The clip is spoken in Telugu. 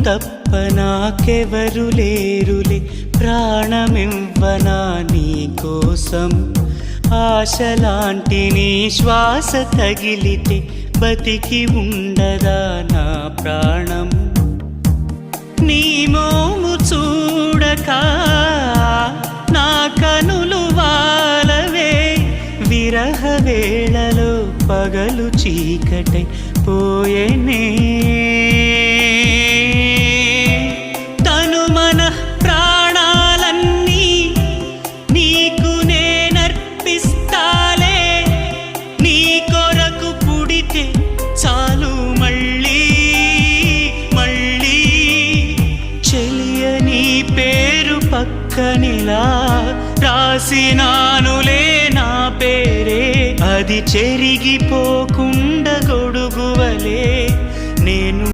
తప్ప నాకెవరు లేరులే, ప్రాణమివ్వనా నీ కోసం. ఆశలాంటి నీ శ్వాస తగిలితే బతికి ఉండదా నా ప్రాణం. నీ మోము చూడక నా కనులు వాలవే, విరహ వేళలో పగలు చీకటై పోయేనే. తను మన ప్రాణాలన్నీ నీకు నేనర్పిస్తాలే, నీ కొరకు పుడితే చాలు మళ్ళీ మళ్ళీ. చెలియ నీ పేరు పక్కనిలా రాసినానులే నా పేరే, అది చెరిగిపోకుండా గొడుగువలే నేను